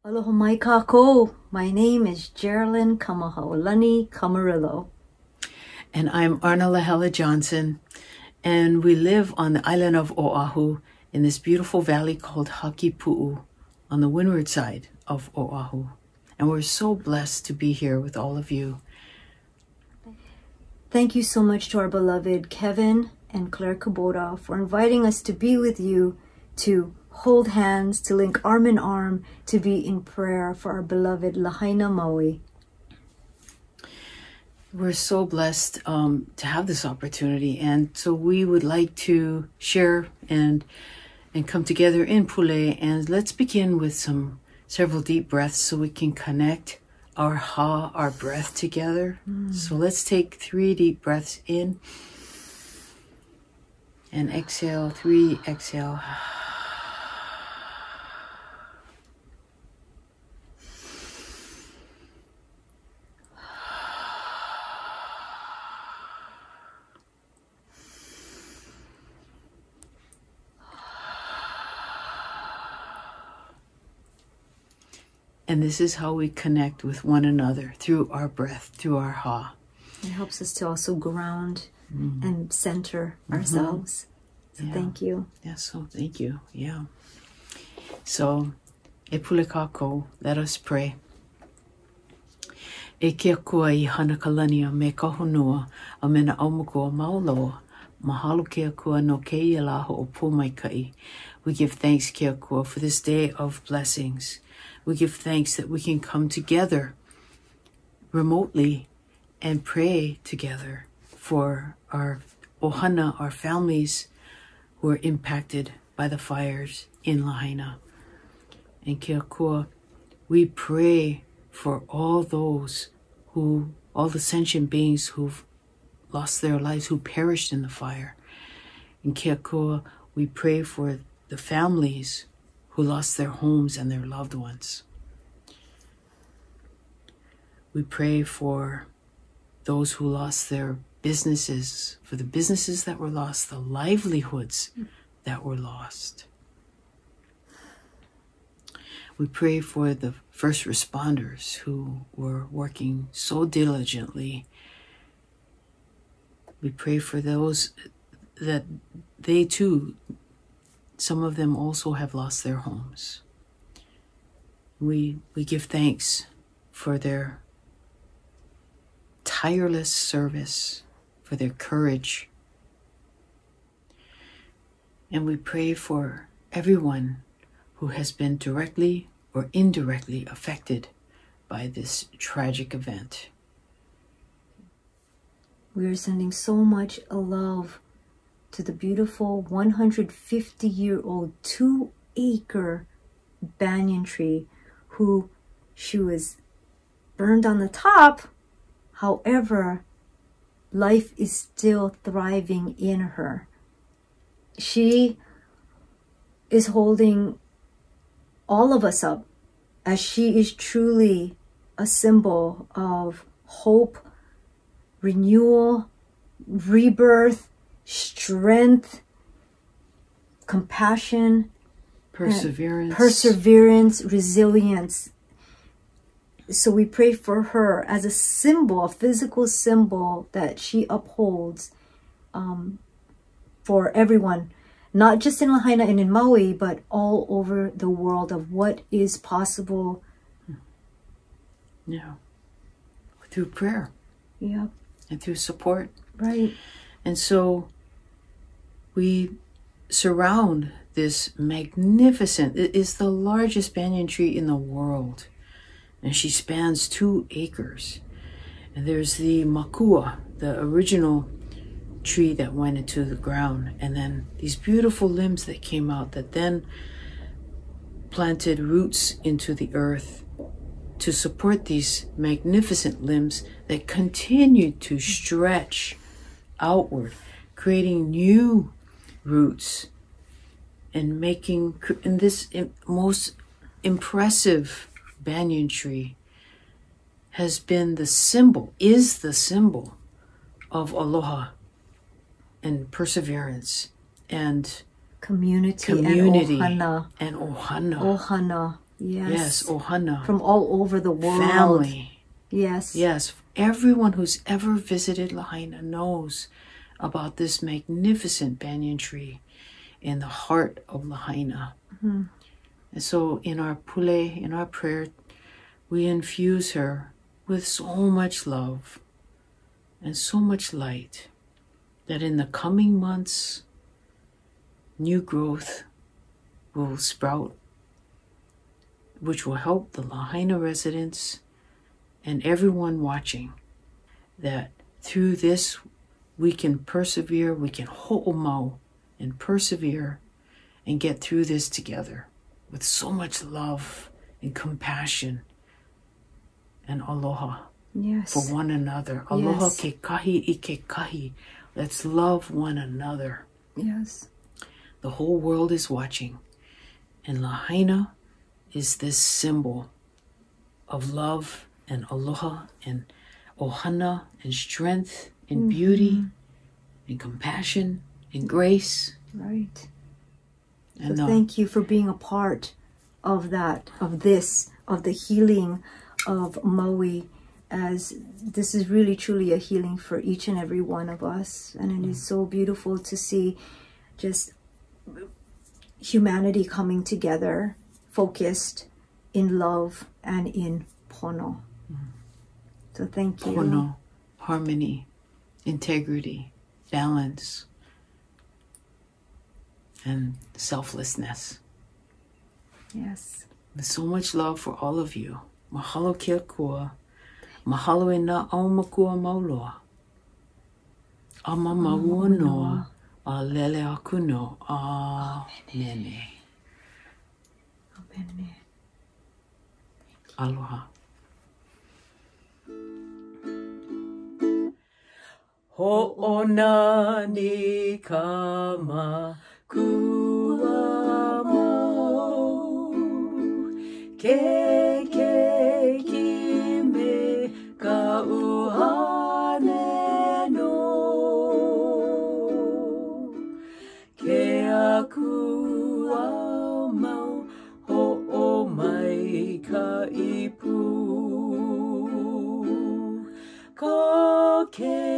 Aloha mai kākou. My name is Geralyn Kamahaolani Camarillo. And I'm Arna Lāhela Johnson, and we live on the island of Oahu in this beautiful valley called Hakipu'u on the windward side of Oahu. And we're so blessed to be here with all of you. Thank you so much to our beloved Kevin and Claire Kubota for inviting us to be with you, to hold hands, to link arm in arm, to be in prayer for our beloved Lahaina, Maui. We're so blessed to have this opportunity, and so we would like to share and come together in Pule. And let's begin with several deep breaths so we can connect our breath together. So let's take 3 deep breaths in and exhale. 3, exhale. And this is how we connect with one another, through our breath, through our ha. It helps us to also ground and center ourselves. So thank you. Yeah, so thank you. Yeah. So, e pule kākou, let us pray. E kia kua I hana kalania me ka honua a mena aumukua mauloa. Mahalo kia kua no keia la ho'opo mai kai. We give thanks, kia kua, for this day of blessings. We give thanks that we can come together remotely and pray together for our ohana, our families who are impacted by the fires in Lahaina. And kia kua, we pray for all the sentient beings who've lost their lives, who perished in the fire. In kia kua, we pray for the families who lost their homes and their loved ones. We pray for those who lost their businesses, for the businesses that were lost, the livelihoods that were lost. We pray for the first responders who were working so diligently. We pray for those that they too, some of them also have lost their homes. We give thanks for their tireless service, for their courage. And we pray for everyone who has been directly or indirectly affected by this tragic event. We are sending so much love to the beautiful 150-year-old 2-acre banyan tree who she was burned on the top. However, life is still thriving in her. She is holding all of us up as she is truly a symbol of hope, renewal, rebirth, strength, compassion, perseverance, resilience. So we pray for her as a symbol, a physical symbol that she upholds for everyone, not just in Lahaina and in Maui, but all over the world, of what is possible. Yeah. Through prayer. Yeah. And through support. Right. And so we surround this magnificent, it is the largest banyan tree in the world. And she spans 2 acres. And there's the makua, the original tree that went into the ground. And then these beautiful limbs that came out that then planted roots into the earth to support these magnificent limbs that continued to stretch outward, creating new roots and making, in this most impressive banyan tree has been the symbol, is the symbol of aloha and perseverance and community and ohana. ohana. Yes, ohana. From all over the world. Family. Yes. Yes, everyone who's ever visited Lahaina knows about this magnificent banyan tree in the heart of Lahaina. Mm-hmm. And so in our pule, in our prayer, we infuse her with so much love and so much light that in the coming months, new growth will sprout, which will help the Lahaina residents and everyone watching, that through this we can persevere, we can ho'omau and persevere and get through this together with so much love and compassion and aloha. Yes. For one another. Aloha ke kahi I ke kahi. Let's love one another. Yes. The whole world is watching. And Lahaina is this symbol of love and aloha and ohana and strength and beauty and compassion and grace. Right. And so thank you for being a part of that, of the healing of Maui, as this is really truly a healing for each and every one of us. And it is so beautiful to see just humanity coming together, focused in love and in pono. So thank you. Pono, harmony, integrity, balance, and selflessness. Yes. With so much love for all of you. Mahalo kia kua. Mahalo e na au makua mauloa. Ama maua noa. A lele aku no. Amen. Amen. Aloha. Ho'ona ni kama kua mo. Ke ki me ka uhane no. Ke aku au mau ho'o mai ka ipu. Ka ke